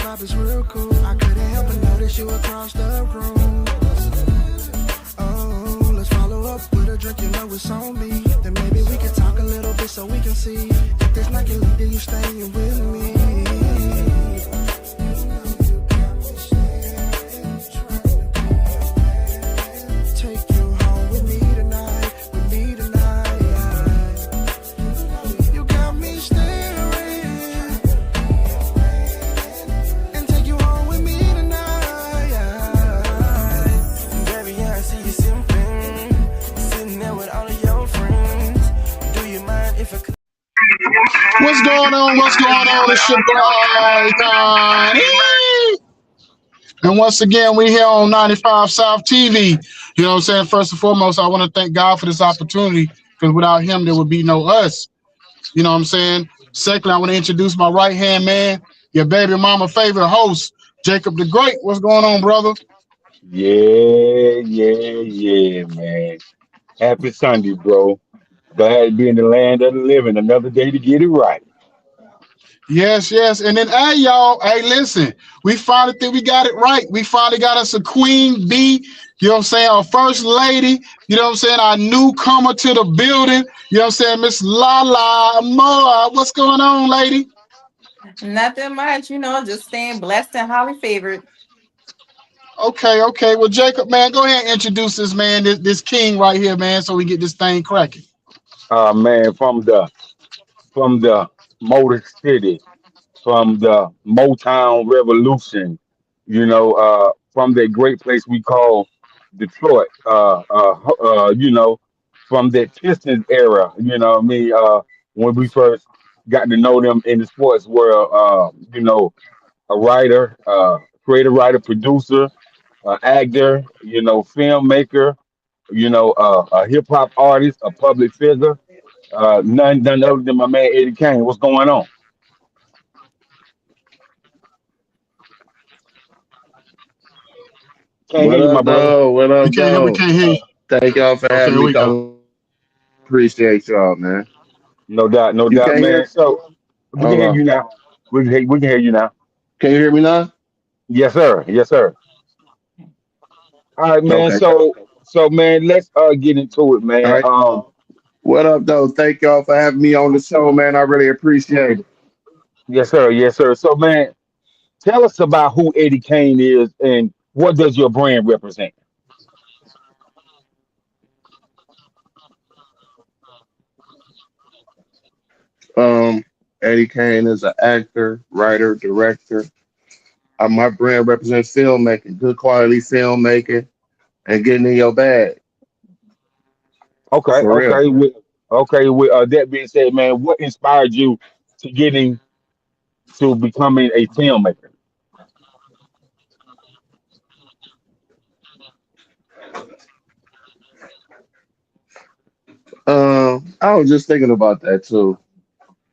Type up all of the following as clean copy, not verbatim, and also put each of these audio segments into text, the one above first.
vibe is real cool. I couldn't help but notice you across the room. Oh, let's follow up with a drink, you know it's on me. Then maybe we can talk a little bit so we can see if this night can lead to you staying with me. Take you home with me tonight, with me tonight. You got me staring, and take you home with me tonight. Baby, yeah, I see you simping, sitting there with all of your friends. Do you mind if I could? What's going on? What's going on? It's your boy, Ikon EEE. And once again, we here on 95 South TV. You know what I'm saying? First and foremost, I want to thank God for this opportunity because without him, there would be no us. You know what I'm saying? Secondly, I want to introduce my right-hand man, your baby mama favorite host, Jacob the Great. What's going on, brother? Yeah, man. Happy Sunday, bro. Glad to be in the land of the living. Another day to get it right. Yes, yes. And then, hey, y'all, hey, listen, we finally think we got it right. We finally got us a queen bee, you know what I'm saying, our first lady, you know what I'm saying, our newcomer to the building, you know what I'm saying, Miss Lala Amore. What's going on, lady? Nothing much, just staying blessed and highly favored. Okay, okay. Well, Jacob, man, go ahead and introduce this man, this king right here, man, so we get this thing cracking. Man, from the Motor City, from the Motown Revolution, from that great place we call Detroit, from that Pistons era, what I mean, when we first got to know them in the sports world, a writer, creative writer, producer, actor, filmmaker, a hip hop artist, a public figure, none other than my man Eddie Kane. What's going on? Can't hear What you, my up, brother. though? What We up, can't hear, we though? can't hear you. Thank y'all for Okay, having here me. we go. Appreciate y'all, man. No You doubt, can't man. hear? So we can Hold hear on. you now. We can hear you now. Can you hear me now? Yes, sir. Yes, sir. All right, man. Okay. So man, let's get into it, All man. right. What up, though? Thank y'all for having me on the show, man. I really appreciate it. Yes, sir. Yes, sir. So, man, tell us about who Eddie Kane is and what does your brand represent? Um, Eddie Kane is an actor, writer, director. My brand represents filmmaking, good quality filmmaking, and getting in your bag Okay, for real. okay. With that being said, man, what inspired you to getting to becoming a filmmaker? I was just thinking about that too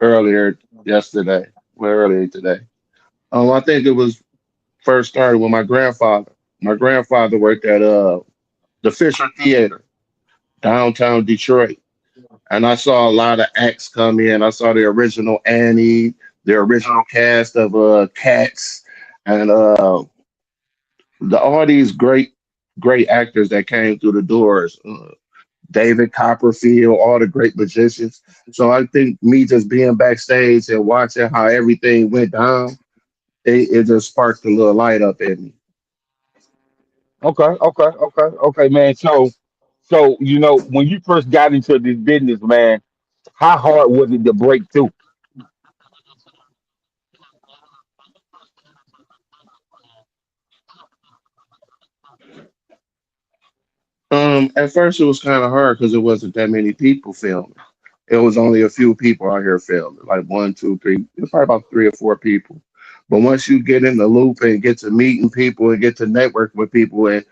earlier yesterday, well, earlier today. I think it was first started with my grandfather. My grandfather worked at the Fisher Theater downtown Detroit, and I saw a lot of acts come in. I saw the original Annie, the original cast of Cats, and all these great actors that came through the doors. David Copperfield, all the great magicians. So I think me just being backstage and watching how everything went down, it just sparked a little light up in me. Okay, man. So when you first got into this business, man, how hard was it to break through? At first it was kind of hard because it wasn't that many people filming. It was only a few people out here filming, like one, two, three, it was probably about three or four people. But once you get in the loop and get to meeting people and get to network with people, and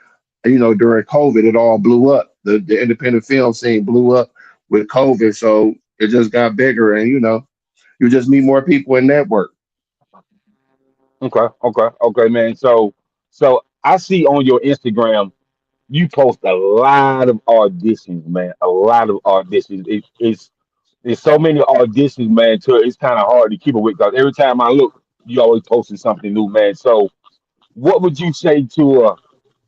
during COVID, it all blew up. The independent film scene blew up with COVID, so it just got bigger, and you just meet more people and network. Okay, man. So I see on your Instagram you post a lot of auditions, man. A lot of auditions. It's so many auditions, man. To it's kind of hard to keep it with because every time I look, You always posting something new, man. So what would you say to a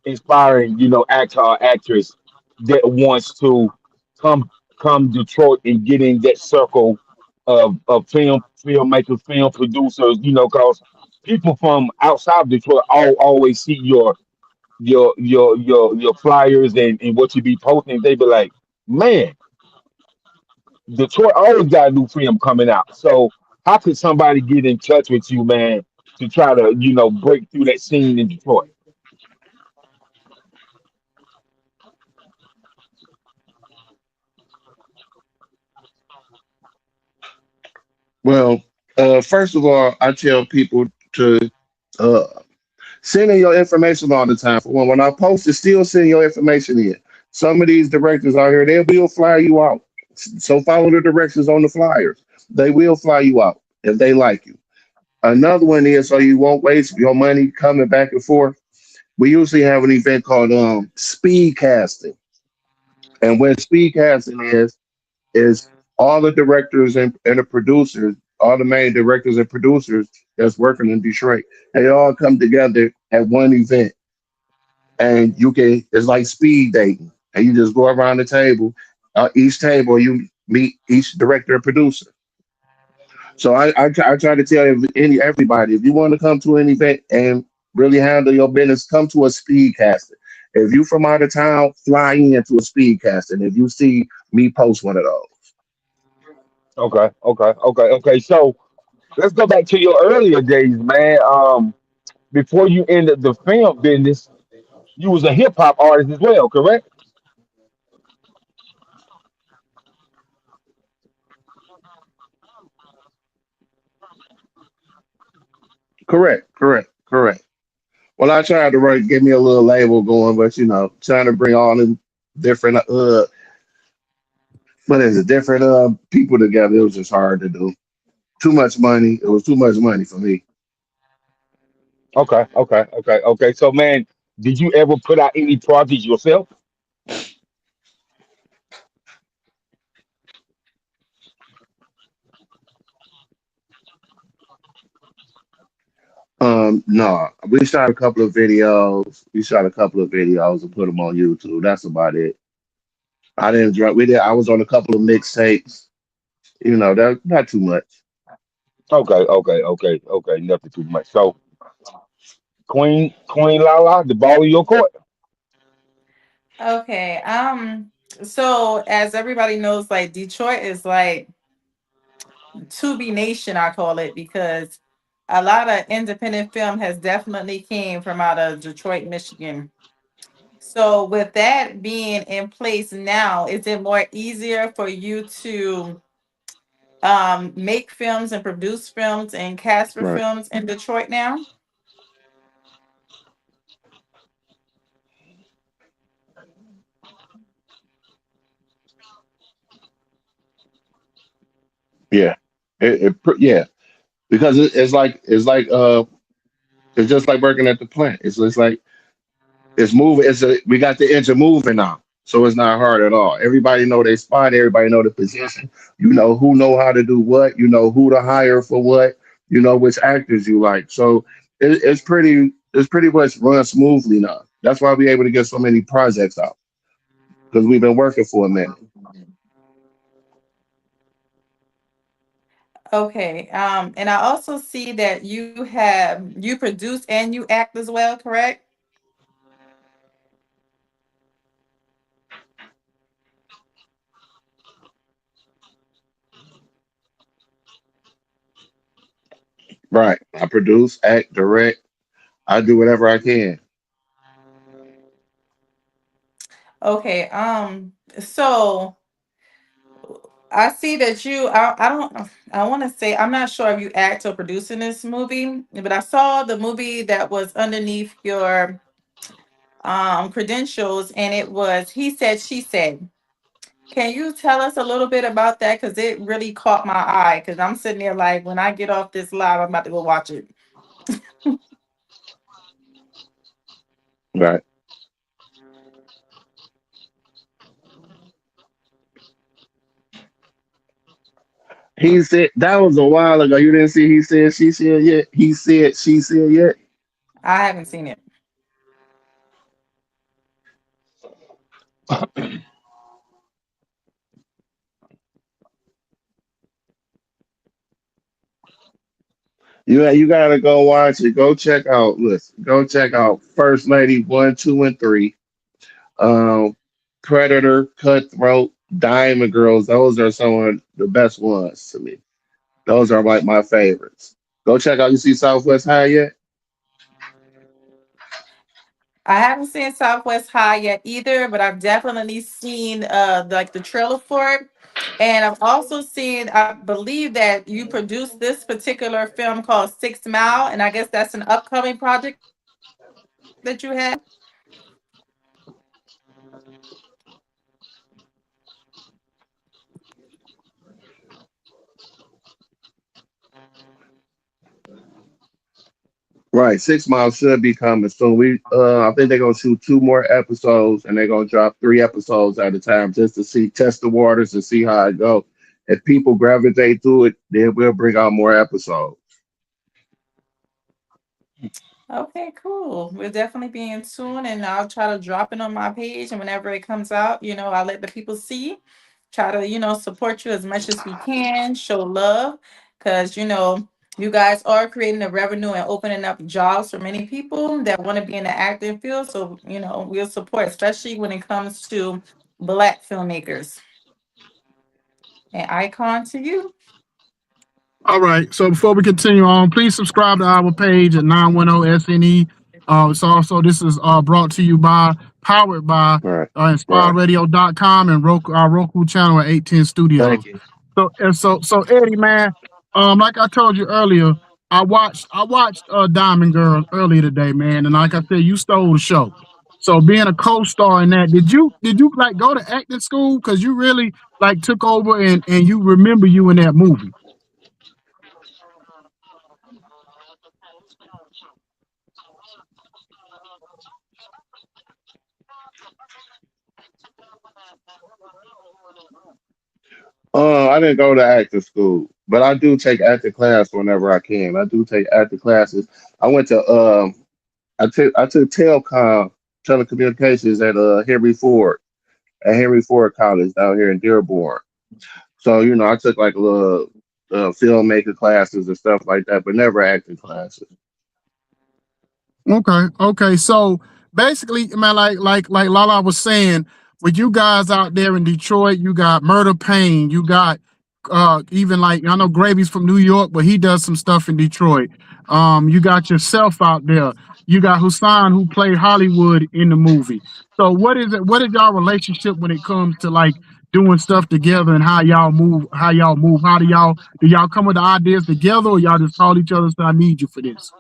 inspiring, actor or actress that wants to come come Detroit and get in that circle of filmmakers, film producers, because people from outside Detroit always see your flyers and what you be posting. They be like, man, Detroit always got a new film coming out. So how could somebody get in touch with you, man, to try to, break through that scene in Detroit? Well, first of all, I tell people to uh, send in your information all the time. For when I post it, still send your information in. Some of these directors out here, they will fly you out. So follow the directions on the flyers. They will fly you out if they like you. Another one is so you won't waste your money coming back and forth. We usually have an event called speed casting. And what speed casting is all the directors and the producers, all the main directors and producers that's working in Detroit, they all come together at one event. And you can, it's like speed dating. And you just go around the table. Each table, you meet each director and producer. So I try to tell everybody, if you want to come to an event and really handle your business, come to a speed casting. If you from out of town, fly in to a speed casting. If you see me post one of those. Okay, okay, okay, okay. So let's go back to your earlier days, man. Before you ended the film business, you was a hip hop artist as well, correct? Correct, correct, correct. Well, I tried to get me a little label going, but trying to bring all them different what is it, different people together, it was just hard to do. Too much money. It was too much money for me. Okay, okay, okay, okay. So, man, did you ever put out any projects yourself? No, we shot a couple of videos. We shot a couple of videos and put them on YouTube. That's about it. I didn't drop. We did. I was on a couple of mixtapes. That not too much. Okay, okay, okay, okay. Nothing too much. So, Queen Lala, the ball of your court. Okay. So as everybody knows, like Detroit is like Tubi Nation, I call it, because a lot of independent film has definitely came from out of Detroit, Michigan. So with that being in place now, is it more easier for you to make films and produce films and cast for Right. films in Detroit now? Yeah. Yeah. Because it's just like working at the plant. It's just like it's moving. We got the engine moving now, so it's not hard at all. Everybody know their spot. Everybody know the position. You know who know how to do what. You know who to hire for what. You know which actors you like. So it's pretty. It's pretty much run smoothly now. That's why we able to get so many projects out because we've been working for a minute. Okay. And I also see that you produce and you act as well, correct? Right. I produce, act, direct. I do whatever I can. Okay. So I see that I don't I want to say I'm not sure if you act or produce in this movie, but I saw the movie that was underneath your credentials, and it was He Said She Said. Can you tell us a little bit about that? Because it really caught my eye. Because I'm sitting there like, when I get off this live, I'm about to go watch it. Right. He said that was a while ago. You didn't see he said she said yet. He said she said yet. I haven't seen it. You gotta go watch it. Go check out. Listen, go check out First Lady 1, 2, and 3. Um, Predator, Cutthroat, Diamond Girls. Those are some of the best ones to me. Those are like my favorites. Go check out. You see Southwest High yet? I haven't seen Southwest High yet either, but I've definitely seen like the trailer for it. And I've also seen, I believe that you produced this particular film called 6 Mile, and I guess that's an upcoming project that you have. Right. 6 Miles should be coming soon. I think they're gonna shoot 2 more episodes and they're gonna drop 3 episodes at a time just to see test the waters and see how it go. If people gravitate to it, then we'll bring out more episodes. Okay, cool. We'll definitely be in tune, and I'll try to drop it on my page. And whenever it comes out, I'll let the people see. Try to, support you as much as we can, show love, because, you guys are creating a revenue and opening up jobs for many people that want to be in the acting field. So, we'll support, especially when it comes to Black filmmakers. And icon to you. All right. So before we continue on, please subscribe to our page at 910 SNE. It's also this is brought to you by powered by Right. Right. inspiredradio.com and our Roku channel at 810 Studios. Thank you. So Eddie, man, like I told you earlier, I watched Diamond Girl earlier today, man, and like I said, you stole the show. So being a co-star in that, did you like go to acting school? Because you really like took over and you remember you in that movie. I didn't go to acting school, but I do take acting class whenever I can. I do take acting classes. I went to I took telecommunications at Henry Ford College down here in Dearborn. So I took like a little filmmaking classes and stuff like that, but never acting classes. Okay. So basically, man, like Lala was saying, with you guys out there in Detroit, you got Murder Payne, you got even like I know Gravy's from New York, but he does some stuff in Detroit. You got yourself out there. You got Hussein who played Hollywood in the movie. So what is it? What is y'all relationship when it comes to like doing stuff together and how y'all move? How y'all move? How do y'all come with the ideas together, or y'all just call each other? So I need you for this.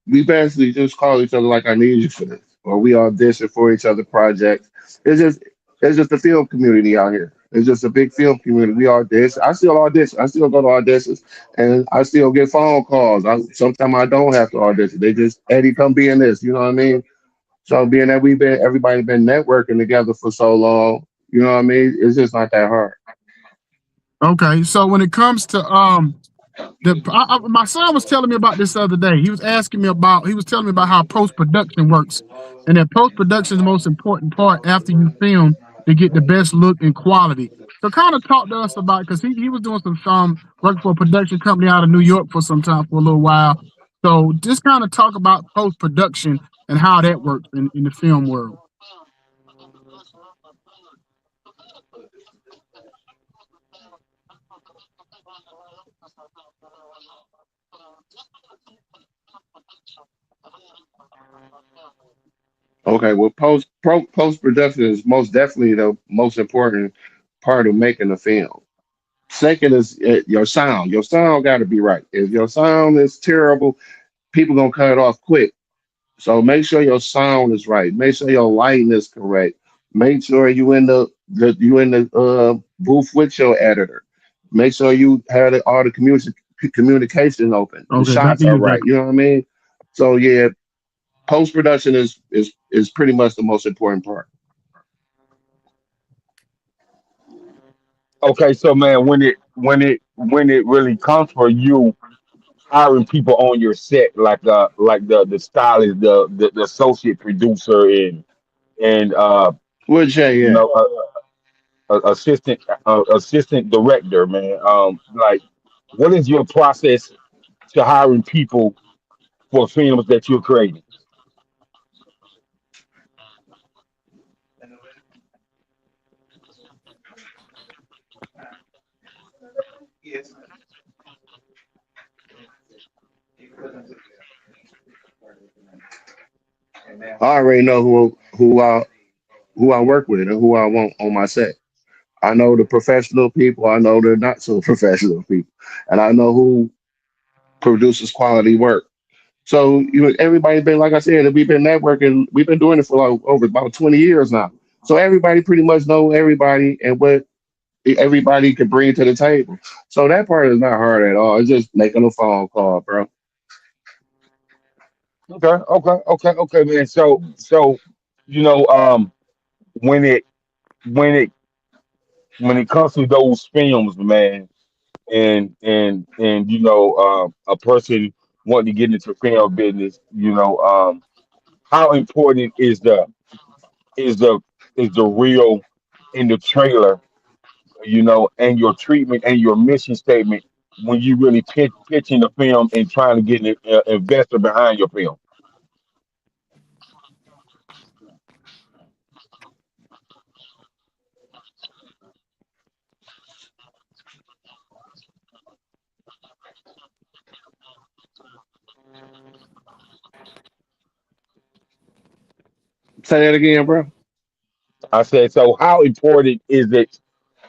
We basically just call each other like I need you for this, or we audition for each other projects. It's just it's just a film community out here. It's just a big film community. We audition. I still audition. I still go to auditions, and I still get phone calls. Sometimes I don't have to audition. They just Eddie, come be in this. You know what I mean? So being that everybody been networking together for so long, you know what I mean? It's just not that hard. Okay, so when it comes to my son was telling me about this the other day. He was telling me about how post production works, and that post production is the most important part after you film to get the best look and quality. So, kind of talk to us about because he was doing some work for a production company out of New York for some time for a little while. So, just kind of talk about post production and how that works in the film world. Okay, well, post production is most definitely the most important part of making a film. Second is your sound. Your sound got to be right. If your sound is terrible, people gonna cut it off quick. So make sure your sound is right. Make sure your lighting is correct. Make sure you in the booth with your editor. Make sure you have all the communication open, the Okay, back shots to are you, right. Jackie. You know what I mean? So yeah, post production is pretty much the most important part. Okay, so man, when it really comes for you hiring people on your set, like the stylist, the associate producer, and Where Jay you at? know assistant director, man. Like, what is your process to hiring people for films that you're creating? I already know who I work with and who I want on my set. I know the professional people. I know the not so professional people, and I know who produces quality work. So everybody's been like I said, we've been networking. We've been doing it for like over about 20 years now. So everybody pretty much know everybody and what everybody can bring to the table. So that part is not hard at all. It's just making a phone call, bro. Okay, man. So you know, when it when it when it comes to those films, man, and a person wanting to get into film business, how important is the is the real in the trailer, and your treatment and your mission statement when you really pitching the film and trying to get an investor behind your film. Say that again, bro. I said, so how important is it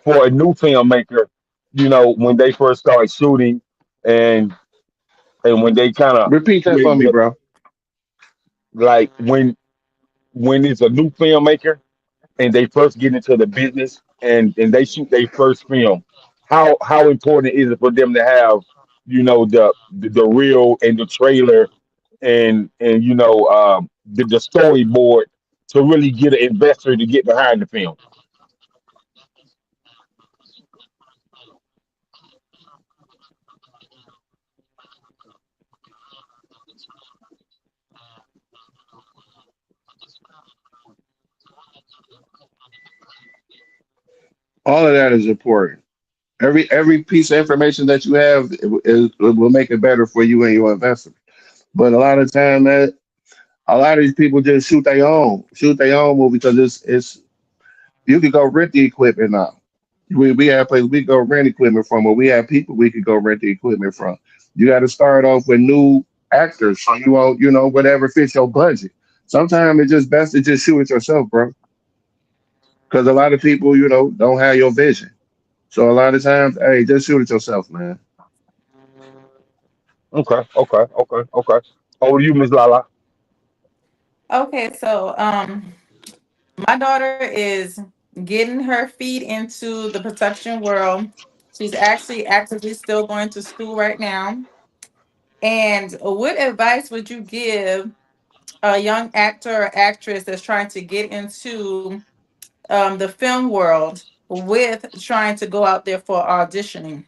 for a new filmmaker, when they first start shooting and and when they kind of Repeat that for create me, bro. like when it's a new filmmaker and they first get into the business and they shoot their first film, how important is it for them to have, the reel and the trailer and the storyboard to really get an investor to get behind the film? All of that is important. Every piece of information that you have it will make it better for you and your investor. But a lot of time that a lot of these people just shoot their own movie because it's you could go rent the equipment now. We have places we go rent equipment from, or we have people we could go rent the equipment from. You got to start off with new actors, so you won't, whatever fits your budget. Sometimes it's just best to just shoot it yourself, bro, because a lot of people, don't have your vision. So a lot of times, hey, just shoot it yourself, man. Okay. Over to you, Miss Lala. Okay, so my daughter is getting her feet into the production world. She's actually actively still going to school right now. And what advice would you give a young actor or actress that's trying to get into the film world with trying to go out there for auditioning?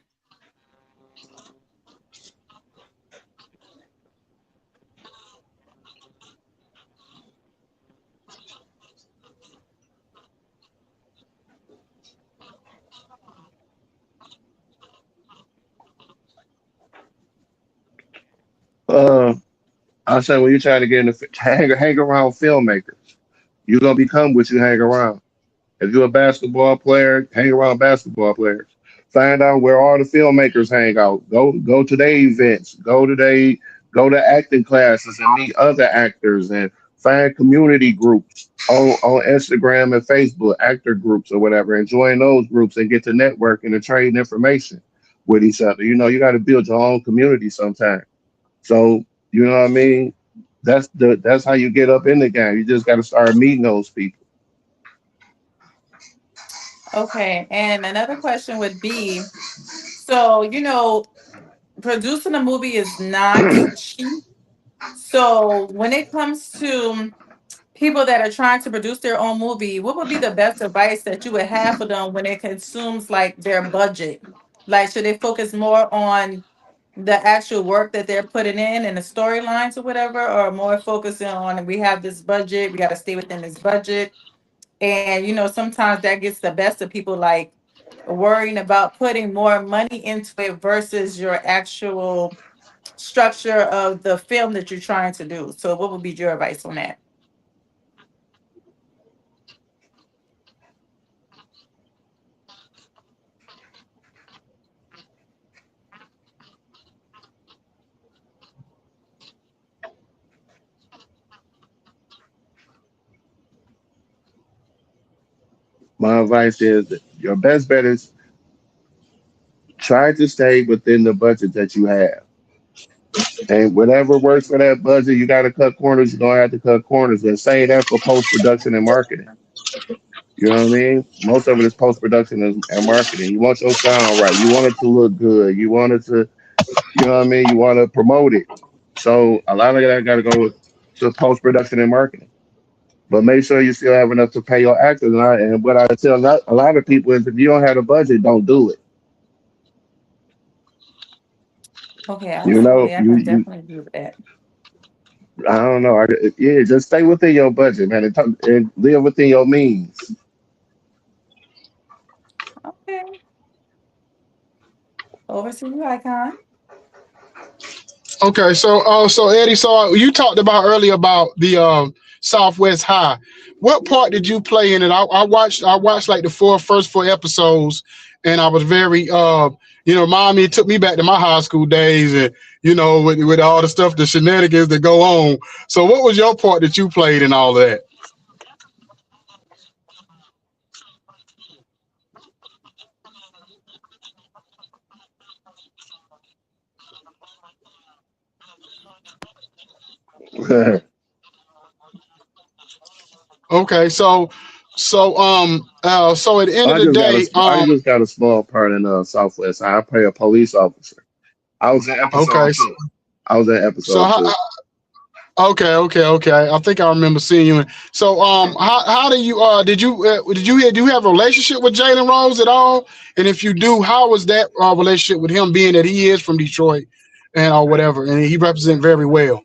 Uh, I say when you're trying to get in the hang around filmmakers, you're gonna become what you hang around. If you're a basketball player, hang around basketball players. Find out where all the filmmakers hang out. Go to their events. Go to acting classes and meet other actors and find community groups on Instagram and Facebook, actor groups or whatever, and join those groups and get to network and to trade information with each other. You got to build your own community sometime. So you know what I mean? That's how you get up in the game. You just got to start meeting those people. Okay, and another question would be, so producing a movie is not cheap. So when it comes to people that are trying to produce their own movie, what would be the best advice that you would have for them when it consumes like their budget? Like, should they focus more on the actual work that they're putting in and the storylines or whatever, or more focusing on we have this budget, we got to stay within this budget? And sometimes that gets the best of people, like worrying about putting more money into it versus your actual structure of the film that you're trying to do. So, what would be your advice on that? My advice is that your best bet is try to stay within the budget that you have. And whatever works for that budget, you got to cut corners. You're gonna have to cut corners, and say that for post production and marketing. You know what I mean? Most of it is post production and marketing. You want your sound right. You want it to look good. You want it to, you know what I mean? You want to promote it. So a lot of that got to go to post production and marketing. But make sure you still have enough to pay your actors. And what I tell a lot of people is if you don't have a budget, don't do it. Okay, You know, absolutely. I can definitely agree with that. I don't know. Yeah, just stay within your budget, man, and live within your means. Okay. Over to you, Icon. Okay, so Eddie, you talked about earlier about the Southwest High. What part did you play in it? I watched like the first four episodes, and I was very mommy took me back to my high school days, and with all the stuff, the shenanigans that go on. So what was your part that you played in all that? Okay, so at the end of the day, I just got a small part in Southwest. I play a police officer. I was in okay, episode two. I was in so episode two. okay. I think I remember seeing you. So, how do you do you have a relationship with Jalen Rose at all? And if you do, how was that relationship with him, being that he is from Detroit and or whatever, and he represents very well?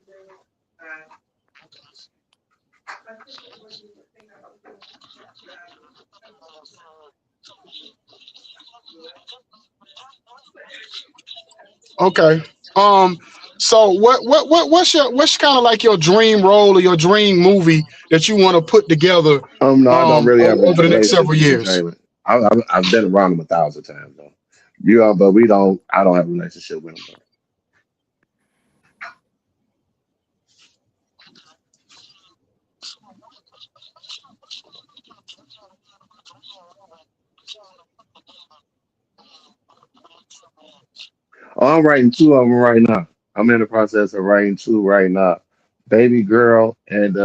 Okay. Um. So, what's kind of like your dream role or your dream movie that you want to put together No, I don't really have a over the next relationship several with years? Jalen. I've been around him 1,000 times though. You know, but we don't. I don't have a relationship with him. Oh, I'm writing two of them right now. I'm in the process of writing two right now. Baby girl and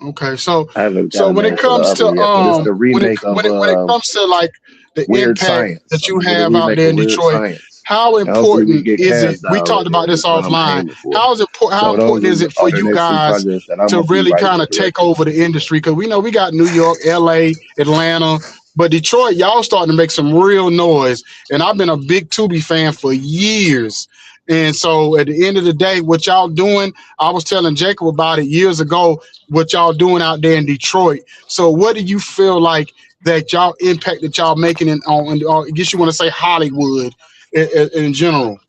Okay, so I haven't got so a when name it for the comes other to one yet, but it's the when it remake of when it comes to like the Weird impact Science. that I'm you gonna do the have out remake there of in Weird Detroit, Science. how And hopefully we important get is it? cast We talked dollars, about and this that's what I'm offline. aiming for. How So those important is it for are the you next two guys projects that I'm to gonna be really writing kind and of take directing. over the industry? Because we know we got New York, LA, Atlanta, but Detroit, y'all starting to make some real noise. And I've been a big Tubi fan for years. And so at the end of the day, what y'all doing, I was telling Jacob about it years ago, what y'all doing out there in Detroit. So what do you feel like that y'all impact that y'all making I guess you want to say Hollywood in general?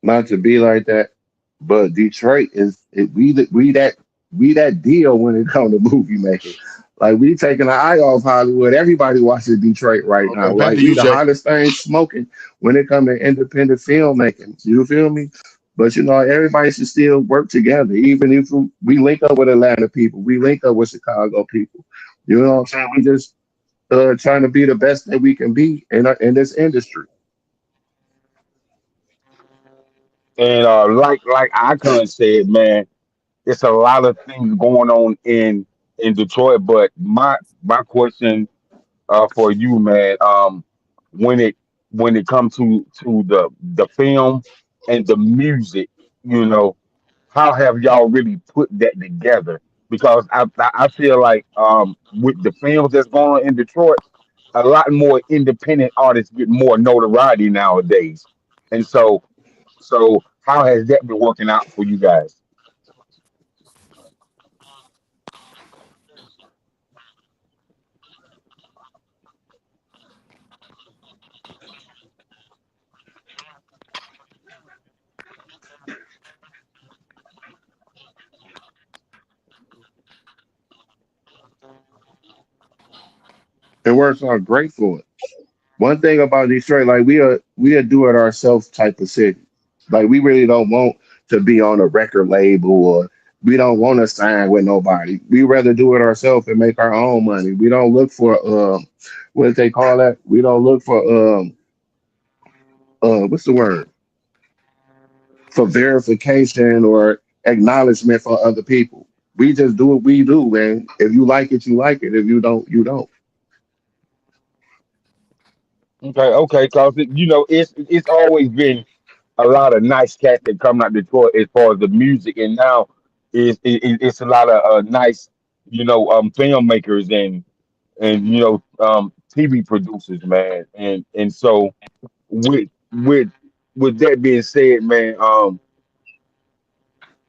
Not to be like that, but Detroit is we that deal when it comes to movie making. Like we taking the eye off Hollywood. Everybody watching Detroit right Okay, now. back Like to we you, the Jay. hottest thing smoking when it comes to independent filmmaking. You feel me? But you know, everybody should still work together. Even if we link up with Atlanta people, we link up with Chicago people. You know what I'm saying? We just trying to be the best that we can be in this industry. And like Icon said, man, it's a lot of things going on in Detroit. But my question for you, man, when it when it comes to the film and the music, you know, how have y'all really put that together? Because I feel like with the films that's going on in Detroit, a lot more independent artists get more notoriety nowadays. And so how has that been working out for you guys? It works out great for it. One thing about Detroit, like we are do it ourselves type of city. Like we really don't want to be on a record label or we don't want to sign with nobody. We rather do it ourselves and make our own money. We don't look for what do they call that? We don't look for what's the word? For verification or acknowledgement for other people. We just do what we do, man. If you like it, you like it. If you don't, you don't. Okay, cause you know it's always been a lot of nice cats that come out Detroit as far as the music, and now it's a lot of nice, you know, filmmakers and you know TV producers, man, and so with with with that being said, man,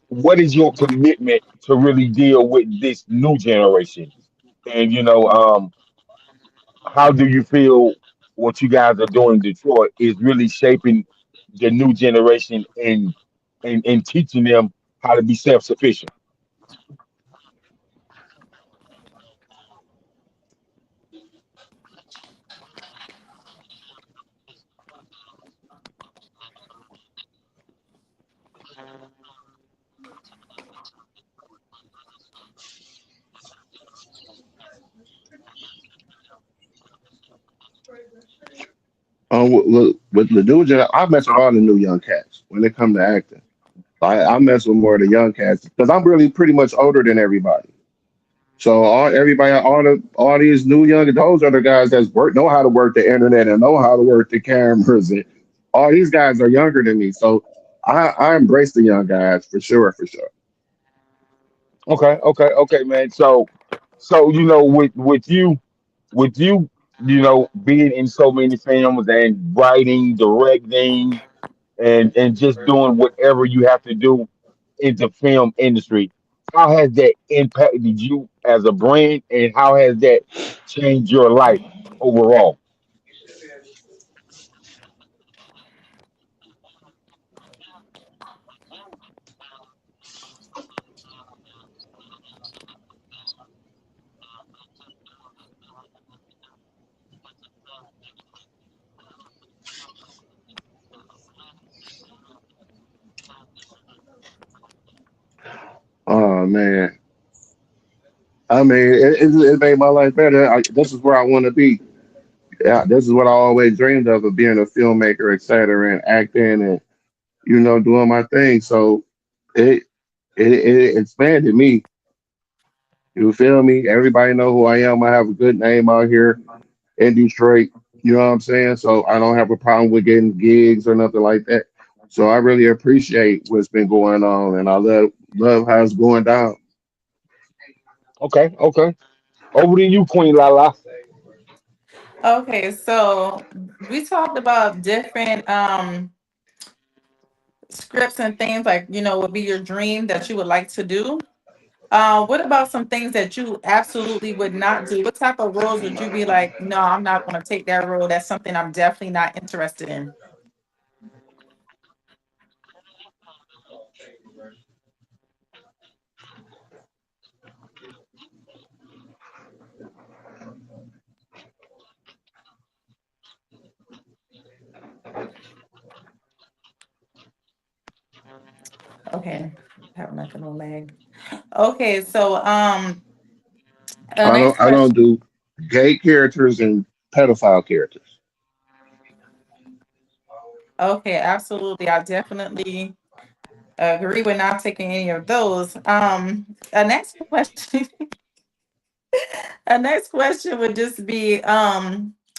what is your commitment to really deal with this new generation? And you know, how do you feel what you guys are doing in Detroit is really shaping the new generation and teaching them how to be self sufficient? With the new gen, I mess with all the new young cats when it come to acting. I mess with more of the young cats because I'm really pretty much older than everybody. So all these new young, those are the guys that's know how to work the internet and know how to work the cameras, and all these guys are younger than me. So I embrace the young guys for sure, for sure. Okay, man. So you know, with you, you know, being in so many films and writing, directing, and just doing whatever you have to do in the film industry, how has that impacted you as a brand, and how has that changed your life overall? Oh man, I mean, it made my life better. This is where I want to be. Yeah, this is what I always dreamed of being a filmmaker, etc., and acting, and doing my thing. So it it expanded me. You feel me? Everybody know who I am. I have a good name out here in Detroit. You know what I'm saying? So I don't have a problem with getting gigs or nothing like that. So I really appreciate what's been going on, and I love how it's going down. Okay. Over to you, Queen Lala. Okay, so we talked about different scripts and things like, would be your dream that you would like to do. What about some things that you absolutely would not do? What type of roles would you be like, no, I'm not going to take that role. That's something I'm definitely not interested in. Okay, have nothing on lag. Okay, so I next don't question. do. gay characters and pedophile characters. Okay, absolutely. I definitely agree with not taking any of those. A next question, a next question would just be,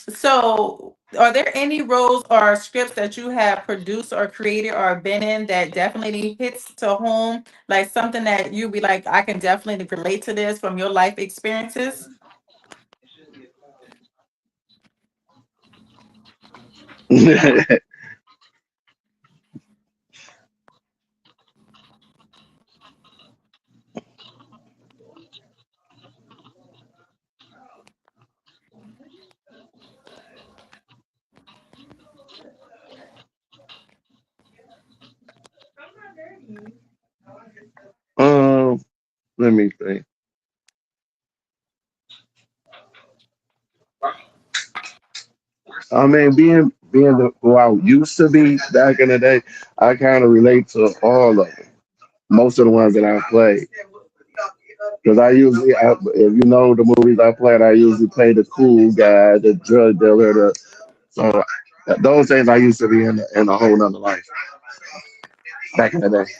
so are there any roles or scripts that you have produced or created or been in that definitely hits to home, like something that you be like, I can definitely relate to this from your life experiences? um, let me think. I mean, being who I used to be back in the day, I kind of relate to all of them. Most of the ones that I played, because if you know the movies I played, I usually play the cool guy, the drug dealer. So those things I used to be in a whole nother life back in the day.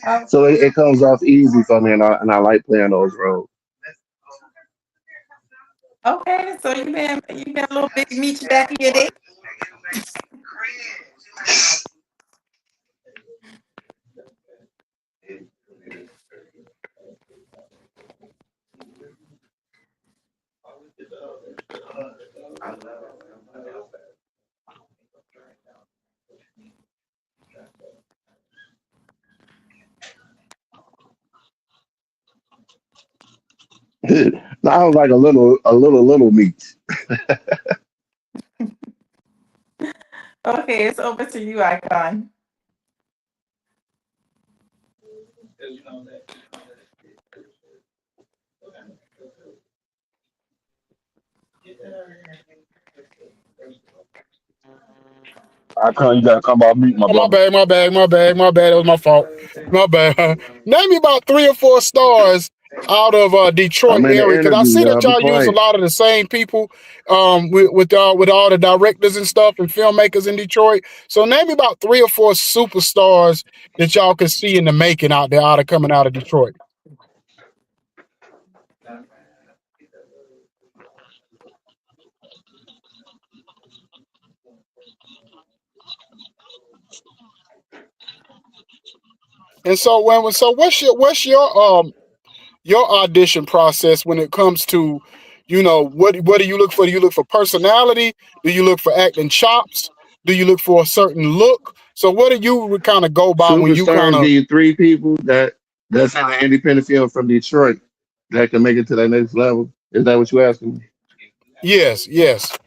Oh, So it comes off easy for me, and I like playing those roles. okay. So you been a little bit meaty back in your day. I was like a little meat. Okay, it's over to you, Icon. Icon, you gotta come off mute, my Oh, my brother. bad, my bad, my bad, my bad. It was my fault. My bad. Name me about 3 or 4 stars out of Detroit I'm in the area, because I interview, see that y'all. Be y'all use a quiet. lot of the same people with all the directors and stuff and filmmakers in Detroit. So name me about 3 or 4 superstars that y'all can see in the making out there, coming out of Detroit. And so what's your audition process when it comes to, what do you look for? Do you look for personality? Do you look for acting chops? Do you look for a certain look? So what do you kind of go by when you kind Superstars of? give you three people that's in the independent field from Detroit that can make it to that next level. Is that what you asking me? Yes, yes.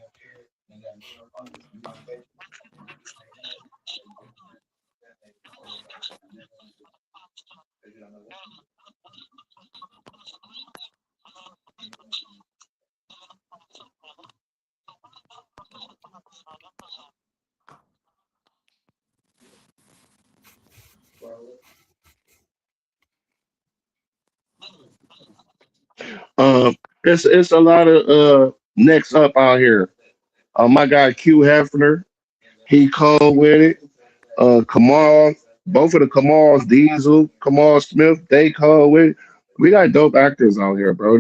It's a lot of next up out here. My guy Q Hefner, he cold with it. Kamal, both of the Kamals, Diesel, Kamal Smith, they cold with it. We got dope actors out here, bro.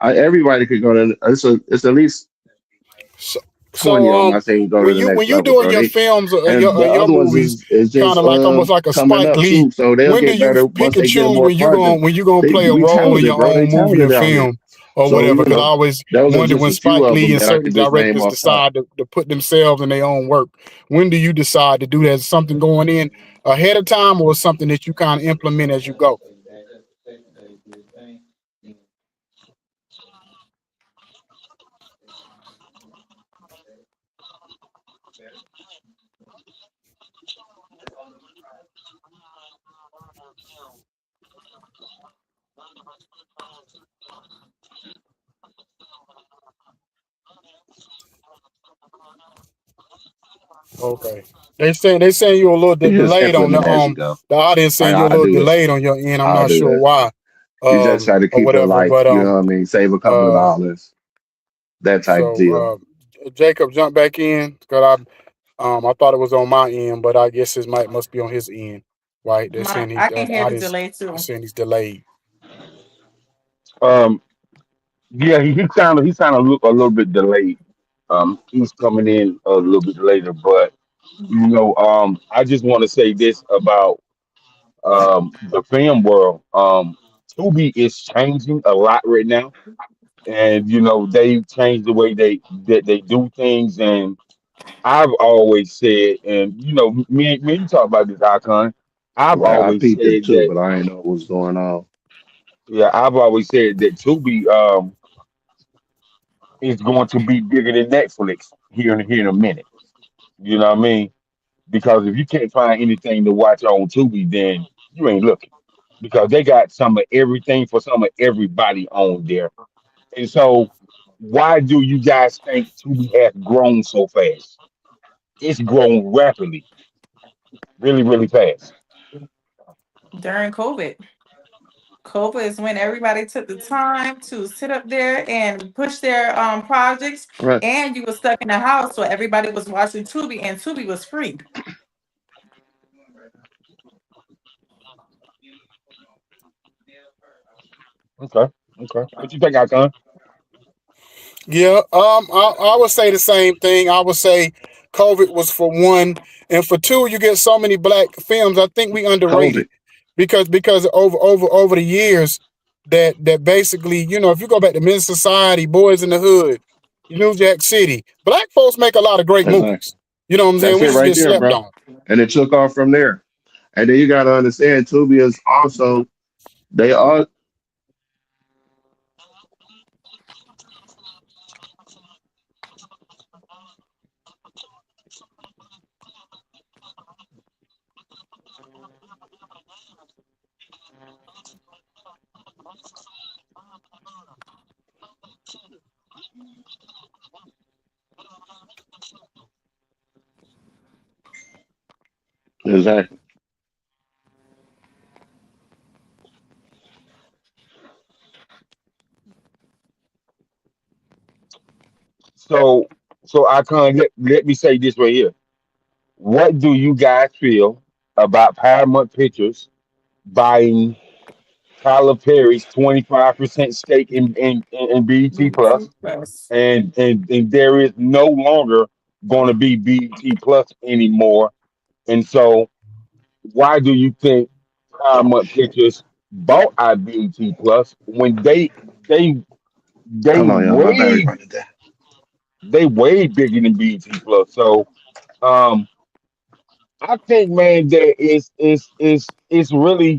Everybody could go to. It's at least So, 20 of so them. I think go to when the you next when you level, doing bro. your They films or and your the or your other ones movies, is kind just of like almost like a coming Spike up Lee. too. So they'll When do get you better pick once and they get choose more when projects. when you gonna play a We role in talented, your bro. They own movie or talented out here. film or So whatever? Because I always those are wonder just when a few Spike of Lee them and that I certain could just name directors off top. decide to put themselves in their own work. When do you decide to do that? Is something going in ahead of time, or something that you kind of implement as you go? Okay. They saying you're a little You just delayed on implement as you go. the audience saying you're a I little do it. delayed on your end. I'm I'll not do sure it. why, You just try to or keep it whatever. light. But You know what I mean? Save a couple of uh dollars. that type So deal. Jacob jumped back in because I thought it was on my end, but I guess his mic must be on his end. Right? They're My saying he I the can hear the audience delay is too. saying he's delayed. Um, yeah, he sounded a little bit delayed. He's coming in a little bit later, but I just want to say this about the film world. Tubi is changing a lot right now, and they changed the way they do things. And I've always said, and me and you talk about this icon. I've Right. I always peeped it said too, that. but I ain't know what was going on. Yeah, I've always said that Tubi is going to be bigger than Netflix here in a minute. You know what I mean? Because if you can't find anything to watch on Tubi, then you ain't looking. Because they got some of everything for some of everybody on there. And so, why do you guys think Tubi has grown so fast? It's grown rapidly, really, really fast. During COVID is when everybody took the time to sit up there and push their projects, Right. and you were stuck in the house, so everybody was watching Tubi, and Tubi was free. Okay, okay. What you think, Icon? Yeah, I would say the same thing. I would say COVID was for one, and for two, you get so many black films. I think we underrated COVID. because over the years that basically, if you go back to Men's Society, Boys in the Hood, New Jack City, black folks make a lot of great Exactly. movies. You know what I'm saying? That's We it just right get there, slept bro. on. And it took off from there. And then you got to understand, Tubi is also they are exactly. So, Icon, let me say this right here. What do you guys feel about Paramount Pictures buying Tyler Perry's 25% stake in BET Plus, BT Plus. and there is no longer going to be BET Plus anymore. And so, why do you think Paramount Pictures bought out BET Plus when they they Hold on, y'all. My battery way running down. they way bigger than BET Plus? So, um, I think, man, that it's really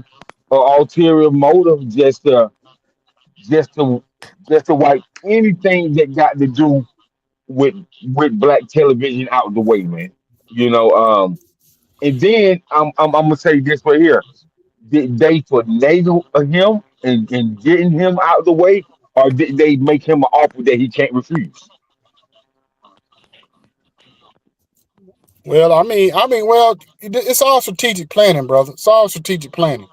an ulterior motive just to just to wipe anything that got to do with black television out the way, man. You know, and then I'm gonna say this right here: did they finagle him and getting him out of the way, or did they make him an offer that he can't refuse? Well, well, it's all strategic planning, brother. It's all strategic planning.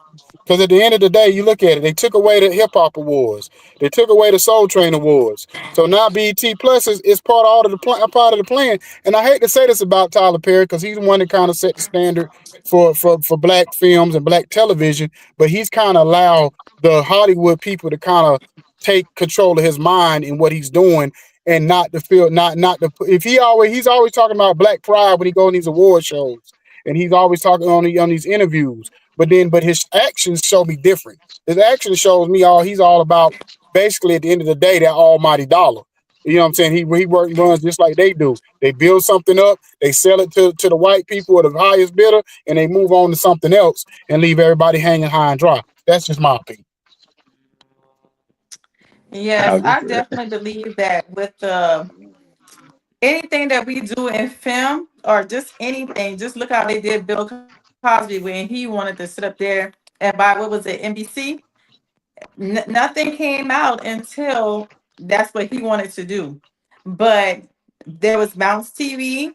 Because at the end of the day, you look at it, they took away the hip hop awards, they took away the Soul Train awards. So now BET Plus is part of all of the part of the plan. And I hate to say this about Tyler Perry because he's the one that kind of set the standard for black films and black television. But he's kind of allowed the Hollywood people to kind of take control of his mind and what he's doing and not to feel not to if he's always talking about black pride when he go on these award shows and he's always talking on these interviews but his actions show me different. His action shows me he's all about basically at the end of the day that almighty dollar. You know what I'm saying? Runs just like they do. They build something up, they sell it to the white people or the highest bidder, and they move on to something else and leave everybody hanging high and dry. That's just my opinion. I Yes, I agree. definitely believe that with the anything that we do in film or just anything, just look how they did Bill Cosby when he wanted to sit up there and buy what was it, NBC? Nothing came out until that's what he wanted to do. But there was Bounce TV,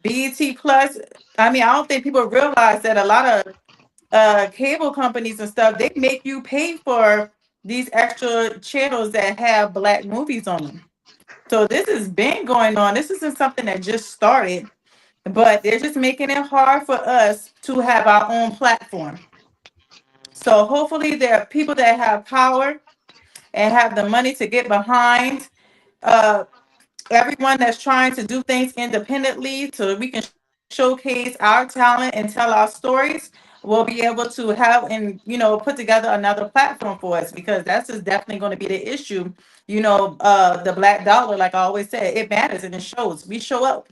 BET Plus. I mean, I don't think people realize that a lot of cable companies and stuff they make you pay for these extra channels that have black movies on them. So this has been going on. This isn't something that just started, but they're just making it hard for us to have our own platform. So hopefully there are people that have power and have the money to get behind uh, everyone that's trying to do things independently so that we can showcase our talent and tell our stories. We'll be able to have and put together another platform for us, because that's just definitely going to be the issue. The black dollar, like I always said, it matters and it shows. We show up,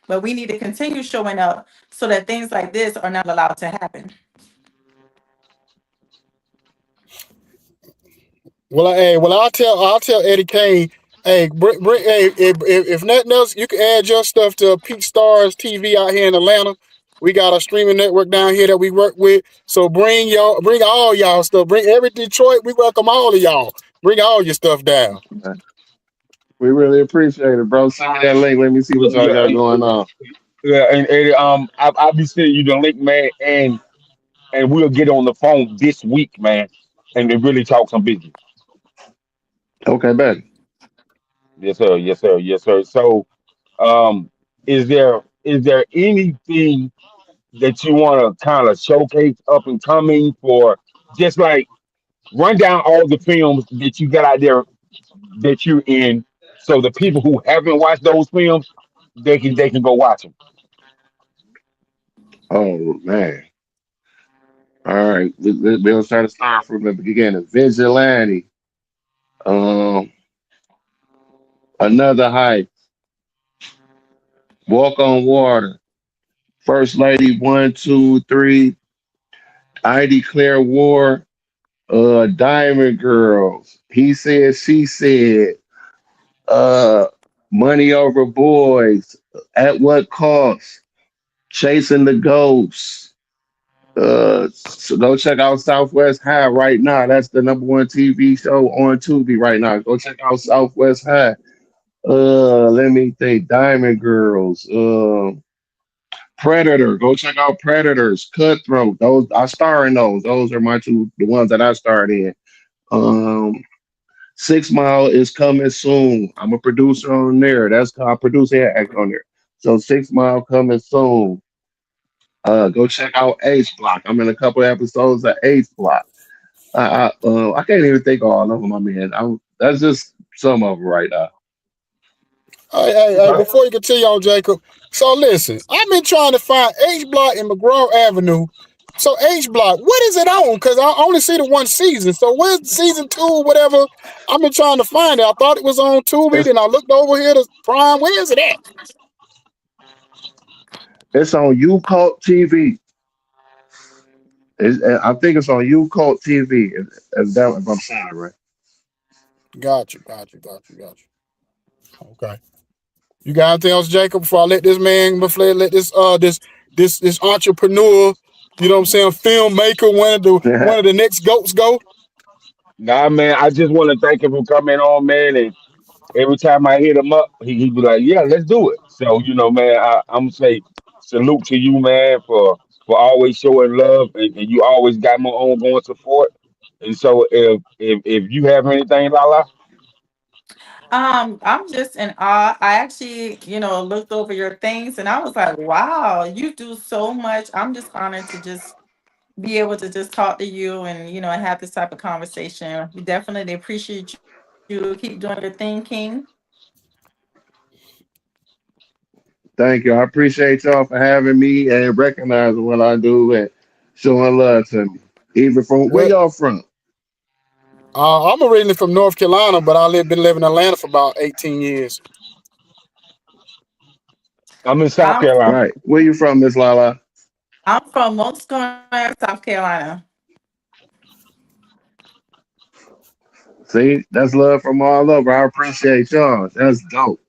but we need to continue showing up so that things like this are not allowed to happen. I'll tell Eddie Kane, hey, hey, if nothing else, you can add your stuff to Peak Stars TV out here in Atlanta. We got a streaming network down here that we work with. So bring all y'all stuff. Bring every Detroit. We welcome all of y'all. Bring all your stuff down. We really appreciate it, bro. Send me that link. Let me see what y'all Yeah, got going on. yeah, and Eddie, I'll be sending you the link, man, and we'll get on the phone this week, man, and then really talk some business. Okay, bet. Yes, sir. Yes, sir. Yes, sir. So, um, is there anything that you want to kind of showcase up and coming for? Just like run down all the films that you got out there that you're in, so the people who haven't watched those films, they can go watch them. Oh man. All right. We'll try to start from the beginning. Vigilante. Um, Another Height. Walk on Water. First Lady, one, two, three. I Declare War. Diamond Girls. He said, she said. Uh, Money Over Boys. At What Cost? Chasing the Ghosts. So go check out Southwest High right now. That's the number one TV show on Tubi right now. Go check out Southwest High. Let me think. Diamond Girls. Predator. Go check out Predators. Cutthroat. Those I star in those. Those are my two, the ones that I starred in. Um, 6 Mile is coming soon. I'm a producer on there. That's I produce and act on there. So 6 Mile coming soon. Go check out H Block. I'm in a couple episodes of H Block. I can't even think of all of them. I mean, that's just some of them right now. Hey, before you continue on, Jacob. So listen, I've been trying to find H Block and McGraw Avenue. So H Block, what is it on? Because I only see the one season. So where's season two, whatever? I've been trying to find it. I thought it was on Tubi, It's then I looked over here to Prime. Where is it at? it's on U Cult TV. I think it's on U Cult TV. If I'm saying it right. Got you. Okay. You got anything else, Jacob? Before I before I let this entrepreneur, filmmaker, one of the next goats go. Nah, man, I just want to thank him for coming on, man. And every time I hit him up, he be like, "Yeah, let's do it." So man, I'm gonna say salute to you, man, for always showing love, and you always got my ongoing support. And so if you have anything, Lala, I'm just in awe. I actually, looked over your things and I was like, wow, you do so much. I'm just honored to just be able to just talk to you and, have this type of conversation. We definitely appreciate you. Keep doing your thing, King. Thank you. I appreciate y'all for having me and recognizing what I do and showing love to me. Even from where Well, y'all from? I'm originally from North Carolina, but been living in Atlanta for about 18 years. I'm in South I'm Carolina. Right. Where you from, Miss Lala? I'm from Montgomery, South Carolina. See, that's love from all over. I appreciate y'all. That's dope.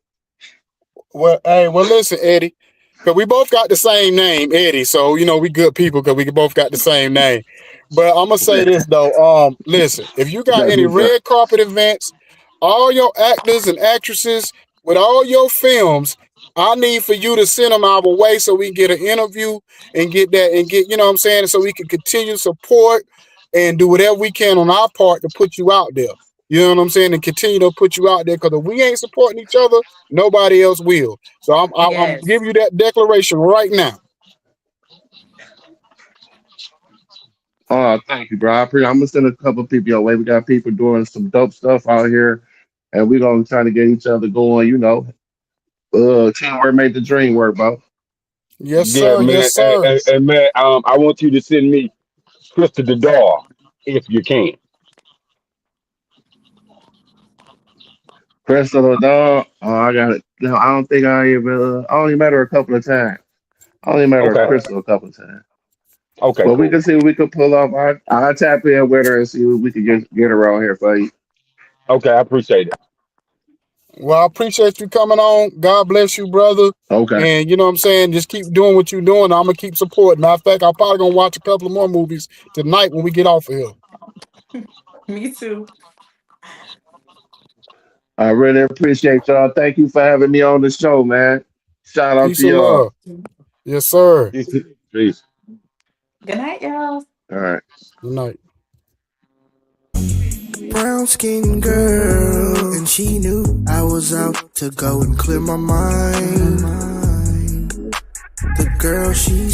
Listen, Eddie, because we both got the same name, Eddie. So we good people because we both got the same name. But I'm gonna say this though. Listen, if you got That's any what's up. red carpet events, all your actors and actresses with all your films, I need for you to send them our way so we can get an interview and get that and get what I'm saying, so we can continue support and do whatever we can on our part to put you out there. You know what I'm saying? And continue to put you out there, because if we ain't supporting each other, nobody else will. So I'm Yes. giving you that declaration right now. Oh, thank you, bro. I'm gonna send a couple people your way. We got people doing some dope stuff out here, and we're gonna try to get each other going. Teamwork made the dream work, bro. Yes, Yeah, sir. Yes, man. sir. And man, I want you to send me Twister the Dog if you can. Crystal the dog. Oh, I got it. No, I don't think I only met her a couple of times. I only met her Okay. Crystal a couple of times. Okay, But we cool. can see what we could pull off. I tap in with her and see what we can get around here for you. Okay, I appreciate it. Well, I appreciate you coming on. God bless you, brother. Okay. And you know what I'm saying? Just keep doing what you're doing. I'm gonna keep supporting. Matter of fact, I'm probably gonna watch a couple of more movies tonight when we get off of here. Me too. I really appreciate y'all. Thank you for having me on the show, man. Shout out Peace to and y'all. love. Yes, sir. Peace. Peace. Good night, y'all. All right. Good night. Brown skinned girl, and she knew I was out to go and clear my mind. The girl, she